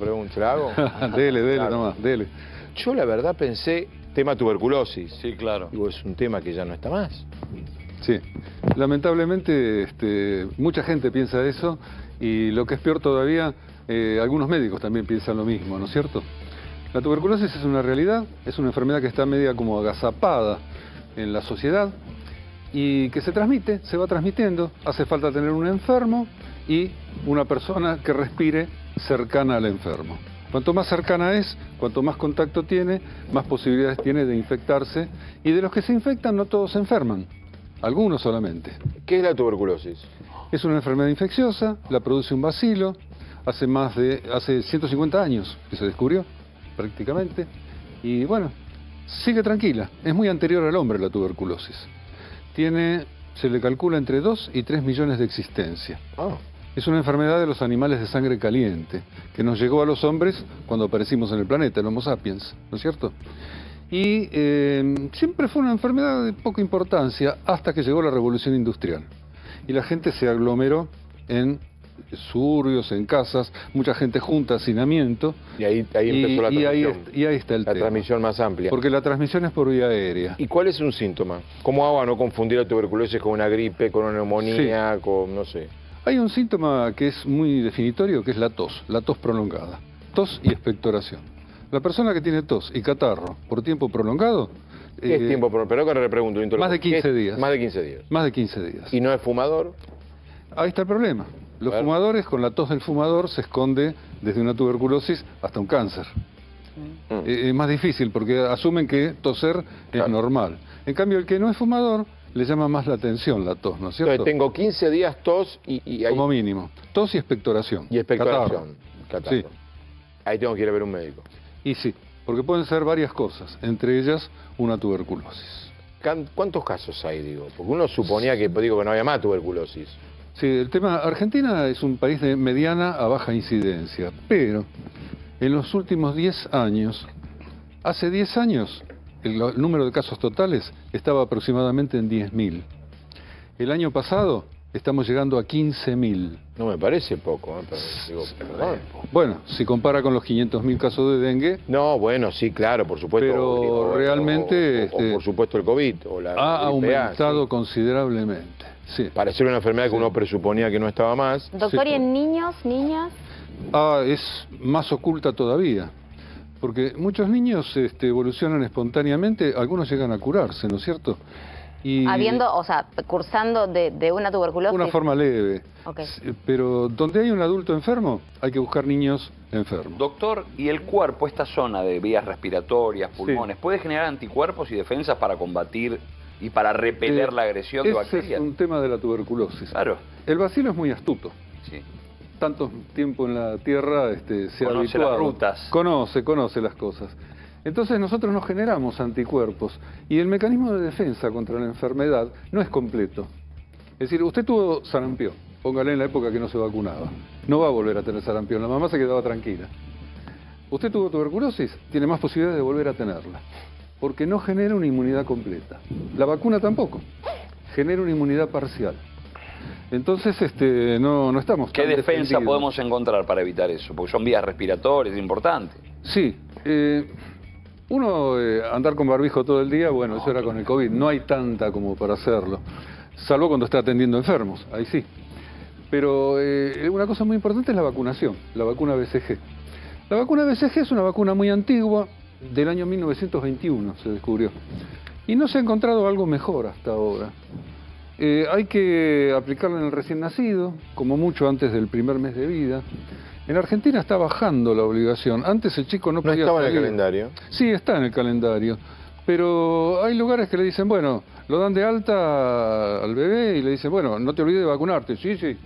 Pregunta, ¿se la hago? Dele, Claro. nomás, dele. Yo la verdad pensé, tema tuberculosis. Sí, claro. Digo, es un tema que ya no está más. Sí, lamentablemente mucha gente piensa eso y lo que es peor todavía, algunos médicos también piensan lo mismo, ¿no es cierto? La tuberculosis es una realidad, es una enfermedad que está media como agazapada en la sociedad y que se transmite, se va transmitiendo. Hace falta tener un enfermo y una persona que respire cercana al enfermo. Cuanto más cercana es, cuanto más contacto tiene, más posibilidades tiene de infectarse, y de los que se infectan no todos se enferman, algunos solamente. ¿Qué es la tuberculosis? Es una enfermedad infecciosa, la produce un bacilo, hace 150 años que se descubrió, prácticamente, y bueno, sigue tranquila, es muy anterior al hombre la tuberculosis. Se le calcula entre 2 y 3 millones de existencia. Ah. Es una enfermedad de los animales de sangre caliente, que nos llegó a los hombres cuando aparecimos en el planeta, el Homo sapiens, ¿no es cierto? Y siempre fue una enfermedad de poca importancia hasta que llegó la revolución industrial. Y la gente se aglomeró en suburbios, en casas, mucha gente junta, hacinamiento. Y ahí empezó la transmisión. Y ahí está el La tema. transmisión más amplia. Porque la transmisión es por vía aérea. ¿Y cuál es un síntoma? ¿Cómo hago a no confundir la tuberculosis con una gripe, con una neumonía, con no sé? Hay un síntoma que es muy definitorio, que es la tos prolongada. Tos y expectoración. La persona que tiene tos y catarro por tiempo prolongado... ¿Qué es tiempo? Pero acá le pregunto. Más de 15 días. Más de 15 días. Más de 15 días. ¿Y no es fumador? Ahí está el problema. Los Claro. fumadores, con la tos del fumador, se esconde desde una tuberculosis hasta un cáncer. Es más difícil porque asumen que toser es Claro. normal. En cambio, el que no es fumador le llama más la atención la tos, ¿no es cierto? Entonces tengo 15 días tos y ahí... Como mínimo. Tos y expectoración. Y expectoración. Catarro. Sí. Ahí tengo que ir a ver un médico. Y sí, porque pueden ser varias cosas, entre ellas una tuberculosis. ¿Cuántos casos hay, digo? Porque uno suponía que no había más tuberculosis. Sí, el tema, Argentina es un país de mediana a baja incidencia, pero en los últimos 10 años, hace 10 años, el número de casos totales estaba aproximadamente en 10.000. El año pasado estamos llegando a 15.000. No me parece poco, ¿eh? Pero, digo, perdón. Bueno, si compara con los 500.000 casos de dengue, No, bueno, sí, claro, por supuesto. Pero realmente, o por supuesto el COVID. O la ha gripe A, aumentado sí. considerablemente. Sí. Para ser una enfermedad que uno presuponía que no estaba más. Doctor, Sí. ¿y en niños, niñas? Es más oculta todavía, porque muchos niños evolucionan espontáneamente, algunos llegan a curarse, ¿no es cierto? Y Cursando de una tuberculosis. una forma leve. Ok. Pero donde hay un adulto enfermo, hay que buscar niños enfermos. Doctor, ¿y el cuerpo, esta zona de vías respiratorias, pulmones, puede generar anticuerpos y defensas para combatir y para repeler la agresión de Ese bacterias? es un tema de la tuberculosis. Claro. El bacilo es muy astuto. Sí. Tanto tiempo en la tierra se ha Conoce habituado. las rutas. Conoce las cosas. Entonces nosotros nos generamos anticuerpos y el mecanismo de defensa contra la enfermedad no es completo. Es decir, usted tuvo sarampión, póngale en la época que no se vacunaba. No va a volver a tener sarampión, la mamá se quedaba tranquila. Usted tuvo tuberculosis, tiene más posibilidades de volver a tenerla, porque no genera una inmunidad completa. La vacuna tampoco, genera una inmunidad parcial. Entonces no estamos ¿Qué tan defensa defendidos. podemos encontrar para evitar eso? Porque son vías respiratorias, es importante. Sí, andar con barbijo todo el día, bueno, eso era con el COVID, no hay tanta como para hacerlo, salvo cuando está atendiendo enfermos, ahí sí. Pero una cosa muy importante es la vacunación, la vacuna BCG. La vacuna BCG es una vacuna muy antigua, del año 1921 se descubrió, y no se ha encontrado algo mejor hasta ahora. Hay que aplicarla en el recién nacido, como mucho antes del primer mes de vida. En Argentina está bajando la obligación. Antes el chico no No podía estaba en el salir. calendario. Sí, está en el calendario. Pero hay lugares que le dicen, bueno, lo dan de alta al bebé y le dicen, bueno, no te olvides de vacunarte. Sí, sí.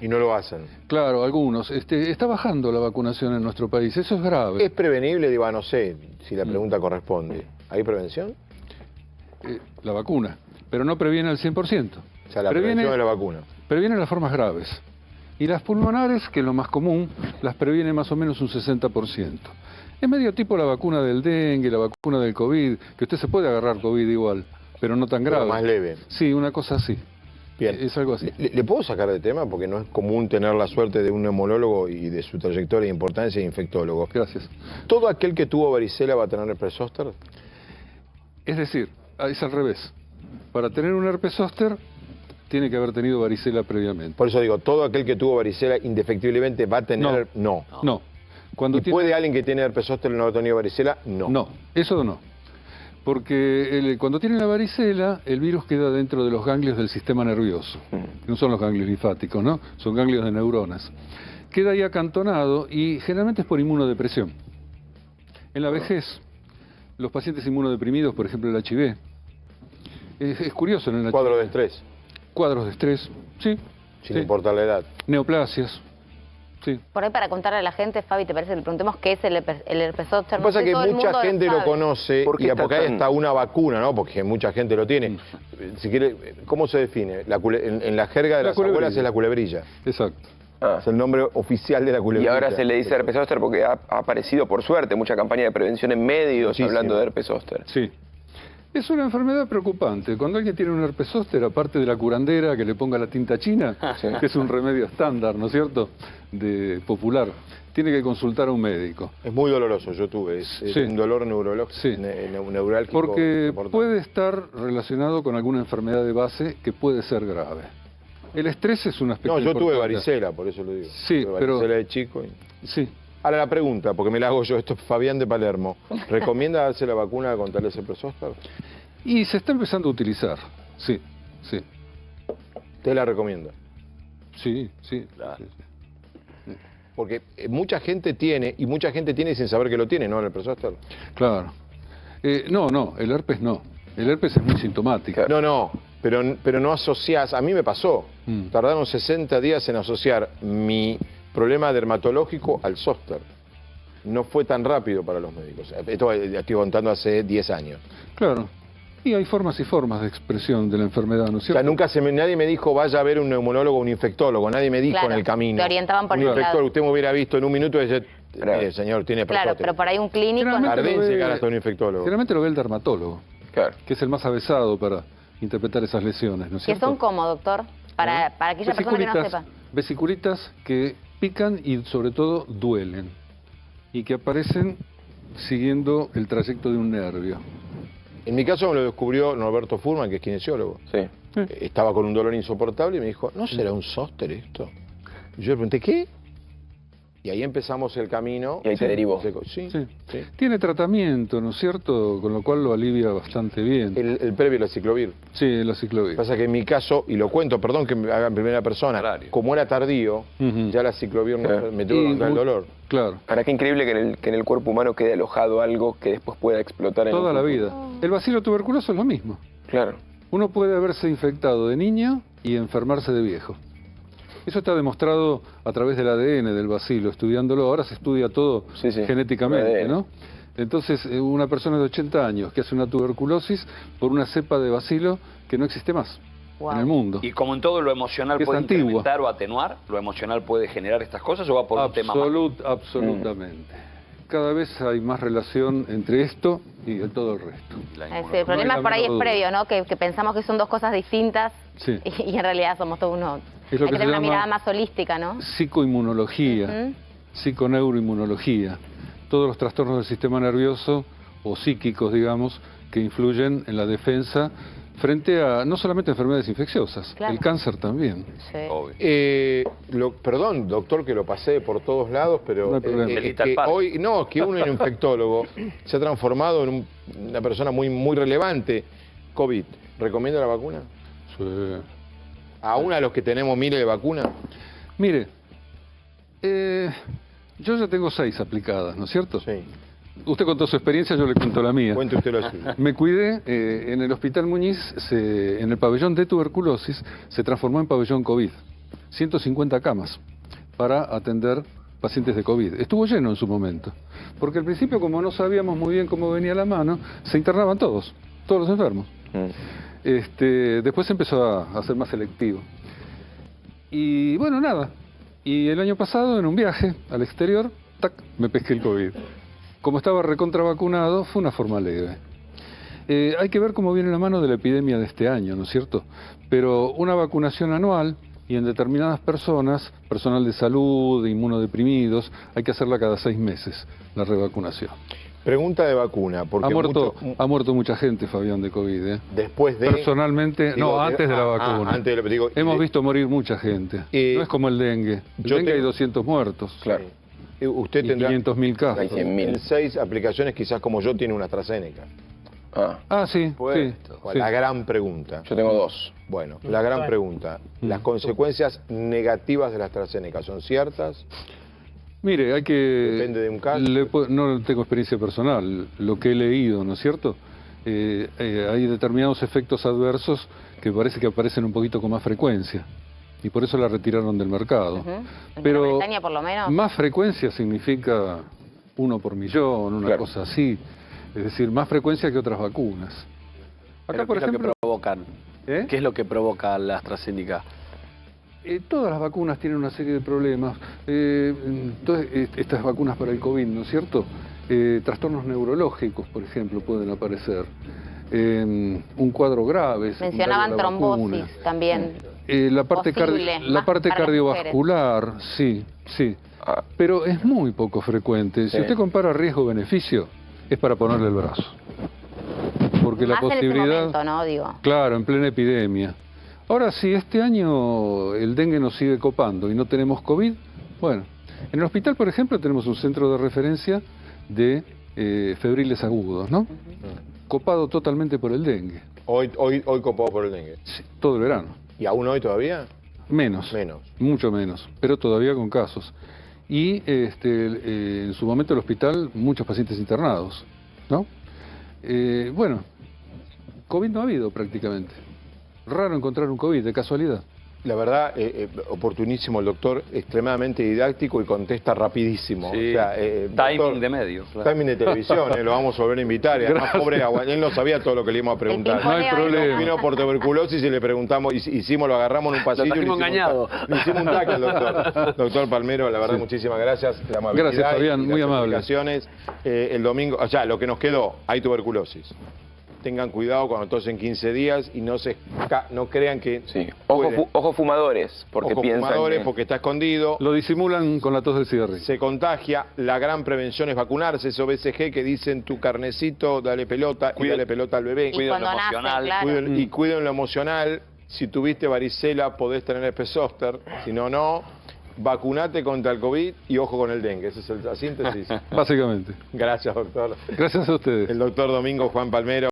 Y no lo hacen. Claro, algunos. Está bajando la vacunación en nuestro país. Eso es grave. ¿Es prevenible? Digo, no sé si la pregunta corresponde. ¿Hay prevención? La vacuna. Pero no previene al 100%. O sea, la prevención de la vacuna. Previene las formas graves. Y las pulmonares, que es lo más común, las previene más o menos un 60%. Es medio tipo la vacuna del dengue, la vacuna del COVID, que usted se puede agarrar COVID igual, pero no tan grave. Pero más leve. Sí, una cosa así. Bien. Es algo así. ¿Le puedo sacar de tema? Porque no es común tener la suerte de un neumólogo y de su trayectoria e importancia de infectólogo. Gracias. ¿Todo aquel que tuvo varicela va a tener herpes zóster? Es decir, es al revés. Para tener un herpes zóster, tiene que haber tenido varicela previamente. Por eso digo, todo aquel que tuvo varicela indefectiblemente va a tener... No. No. Cuando ¿Y puede alguien que tiene herpes zóster no haber tenido varicela? No. No, eso no. Porque cuando tiene la varicela, el virus queda dentro de los ganglios del sistema nervioso. No son los ganglios linfáticos, ¿no? Son ganglios de neuronas. Queda ahí acantonado y generalmente es por inmunodepresión. En la vejez, los pacientes inmunodeprimidos, por ejemplo el HIV, es curioso en el HIV. Cuadro de estrés, Cuadros de estrés, sí. sin sí. importar la edad. Neoplasias, sí. Por ahí, para contarle a la gente, Fabi, ¿te parece que le preguntemos qué es el herpes zóster? Lo que pasa es que todo el mucha mundo gente lo sabe. conoce ¿Por qué y está porque hay tan- hasta una vacuna, ¿no? Porque mucha gente lo tiene. Si quiere, ¿cómo se define? En la jerga de La las abuelas culebrilla. es la culebrilla. Exacto. Es el nombre oficial de la Y culebrilla. ahora se le dice herpes zóster porque ha aparecido, por suerte, mucha campaña de prevención en medios Muchísimo. hablando de herpes zóster. Sí. Es una enfermedad preocupante. Cuando alguien tiene un herpes zóster, aparte de la curandera que le ponga la tinta china, que es un remedio estándar, ¿no es cierto?, de popular, tiene que consultar a un médico. Es muy doloroso, yo tuve. Es Sí. un dolor neurológico, Sí. neurálgico. Porque importante. puede estar relacionado con alguna enfermedad de base que puede ser grave. El estrés es un aspecto No, yo tuve importante. varicela, por eso lo digo. Sí, Tuve pero- varicela de chico. Sí. Ahora la pregunta, porque me la hago yo, esto es Fabián de Palermo. ¿Recomienda darse la vacuna contra el herpes zóster? Y se está empezando a utilizar. Sí, sí, ¿Usted la recomienda? sí, sí. Claro. sí, sí. Porque mucha gente tiene, y mucha gente tiene sin saber que lo tiene, ¿no? El herpes zóster. Claro. No, el herpes no. El herpes es muy sintomático. No, pero no asociás, a mí me pasó, tardaron 60 días en asociar mi problema dermatológico al zóster. No fue tan rápido para los médicos. Esto estoy contando hace 10 años. Claro. Y hay formas y formas de expresión de la enfermedad, ¿no es O cierto? sea, nadie me dijo vaya a ver un neumonólogo o un infectólogo, nadie me dijo Claro, en el camino. te orientaban por un ese infectólogo, lado. usted me hubiera visto en un minuto y decía, mire, señor, tiene Claro, prostótica. pero por ahí un clínico... Generalmente Tardé en lo ve- llegar hasta un infectólogo. Generalmente lo ve el dermatólogo, Claro. que es el más avesado para interpretar esas lesiones, ¿no es Que cierto? son como, doctor, para aquella persona que no sepa. Vesiculitas que pican y sobre todo duelen y que aparecen siguiendo el trayecto de un nervio. En mi caso me lo descubrió Norberto Furman, que es kinesiólogo. Sí. Estaba con un dolor insoportable y me dijo, ¿no será un zóster esto? Y yo le pregunté, ¿qué? Y ahí empezamos el camino. Y ahí te derivó. Sí, Sí. sí. Tiene tratamiento, ¿no es cierto? Con lo cual lo alivia bastante bien. El previo, la ciclovir. Sí, la ciclovir. Pasa que en mi caso, y lo cuento, perdón que me haga en primera persona, Claro. como era tardío, Ujú. ya la ciclovir Claro. me tuvo que contar el dolor. Claro, Ahora, qué increíble que en el cuerpo humano quede alojado algo que después pueda explotar en toda un la futuro. vida. El bacilo tuberculoso es lo mismo. Claro. Uno puede haberse infectado de niño y enfermarse de viejo. Eso está demostrado a través del ADN del bacilo, estudiándolo. Ahora se estudia todo Sí, sí. genéticamente, ADN. ¿no? Entonces, una persona de 80 años que hace una tuberculosis por una cepa de bacilo que no existe más Wow. en el mundo. Y como en todo lo emocional Que es puede antigua. incrementar o atenuar, lo emocional puede generar estas cosas o va por un tema más. Absolutamente. Cada vez hay más relación entre esto y todo el resto. La El inmunología. problema hay por ahí la es menor duda. previo, ¿no? Que pensamos que son dos cosas distintas Sí. y en realidad somos todos uno. Es lo Hay que que se tener una llama mirada más holística, ¿no? Psicoinmunología, Ujú. psiconeuroinmunología, todos los trastornos del sistema nervioso o psíquicos, digamos, que influyen en la defensa frente a no solamente enfermedades infecciosas, Claro. el cáncer también. Sí. Obvio. Perdón, doctor, que lo pasé por todos lados, pero No hay problema. es Delita al que padre. hoy, no, que uno en infectólogo se ha transformado en una persona muy relevante. COVID, ¿recomienda la vacuna? Sí. ¿Aún a los que tenemos miles de vacunas? Mire, yo ya tengo 6 aplicadas, ¿no es cierto? Sí. Usted contó su experiencia, yo le cuento la mía. Cuente usted lo suyo. Me cuidé, en el Hospital Muñiz, en el pabellón de tuberculosis, se transformó en pabellón COVID. 150 camas para atender pacientes de COVID. Estuvo lleno en su momento, porque al principio, como no sabíamos muy bien cómo venía la mano, se internaban todos los enfermos. Después se empezó a ser más selectivo. Y bueno, nada. Y el año pasado, en un viaje al exterior, tac, me pesqué el COVID. Como estaba recontra vacunado, fue una forma leve. Hay que ver cómo viene la mano de la epidemia de este año, ¿no es cierto? Pero una vacunación anual y en determinadas personas, personal de salud, inmunodeprimidos, hay que hacerla cada 6 meses, la revacunación. Pregunta de vacuna, porque Ha muerto mucha gente, Fabián, de COVID, ¿eh? después de... Personalmente, Digo, no, antes de la vacuna. antes de, digo, Hemos visto morir mucha gente. No es como el dengue. El dengue hay 200 muertos. Claro. Usted Y tendrá 500.000 casos. Hay 100.000. en 6 aplicaciones, quizás como yo, tiene una AstraZeneca. Ah, sí, sí. La gran pregunta. Yo tengo 2. Bueno, la gran pregunta. ¿Las consecuencias negativas de la AstraZeneca son ciertas? Mire, hay que... Depende de un caso. No tengo experiencia personal, lo que he leído, ¿no es cierto? Hay determinados efectos adversos que parece que aparecen un poquito con más frecuencia y por eso la retiraron del mercado. En Pero Bretaña, por lo menos. más frecuencia significa 1 por millón, una Claro. cosa así. Es decir, más frecuencia que otras vacunas. Acá, Pero por ¿qué es lo que ejemplo, provocan? ¿eh? ¿Qué es lo que provoca la AstraZeneca? Todas las vacunas tienen una serie de problemas. Todas estas vacunas para el COVID, ¿no es cierto? Trastornos neurológicos, por ejemplo, pueden aparecer. Un cuadro grave. Mencionaban trombosis también. La parte, Posible, la más parte para las cardiovascular, sí, sí. Pero es muy poco frecuente. Si Sí. usted compara riesgo-beneficio, es para ponerle el brazo. Porque la Más en este posibilidad... momento, ¿no? Digo. Claro, en plena epidemia. Ahora, si este año el dengue nos sigue copando y no tenemos COVID, bueno, en el hospital, por ejemplo, tenemos un centro de referencia de febriles agudos, ¿no? Copado totalmente por el dengue, Hoy copado por el dengue. sí, todo el verano. ¿Y aún hoy todavía? Menos, Menos. mucho menos, pero todavía con casos. Y en su momento el hospital, muchos pacientes internados, ¿no? Bueno, COVID no ha habido prácticamente. Raro encontrar un COVID, de casualidad. La verdad, oportunísimo el doctor, extremadamente didáctico y contesta rapidísimo. Sí. O sea, Timing doctor, de medio. Claro. Timing de televisión, lo vamos a volver a invitar. Y además, pobre él no sabía todo lo que le íbamos a preguntar. No hay pimponeo ahí, problema. Vino por tuberculosis y le preguntamos, lo agarramos en un pasillo y trajimos engañado. le hicimos un tackle al doctor. Doctor Palmero, la verdad, muchísimas gracias. La amabilidad Gracias, Fabián, y muy las amable. explicaciones. El domingo, o sea, lo que nos quedó, hay tuberculosis. Tengan cuidado cuando tosen 15 días y no crean que... Sí. pueden. Ojo fumadores, porque Ojo piensan fumadores, que... porque está escondido. Lo disimulan con la tos del cigarrillo. Se contagia, la gran prevención es vacunarse, ese BCG que dicen tu carnecito, dale pelota y dale pelota al bebé. Y Cuiden lo cuando nace, emocional, claro. Y cuiden lo emocional, si tuviste varicela podés tener herpes zóster, si no, no. Vacunate contra el COVID y ojo con el dengue, esa es la síntesis. Básicamente. Gracias, doctor. Gracias a ustedes. El doctor Domingo Juan Palmero.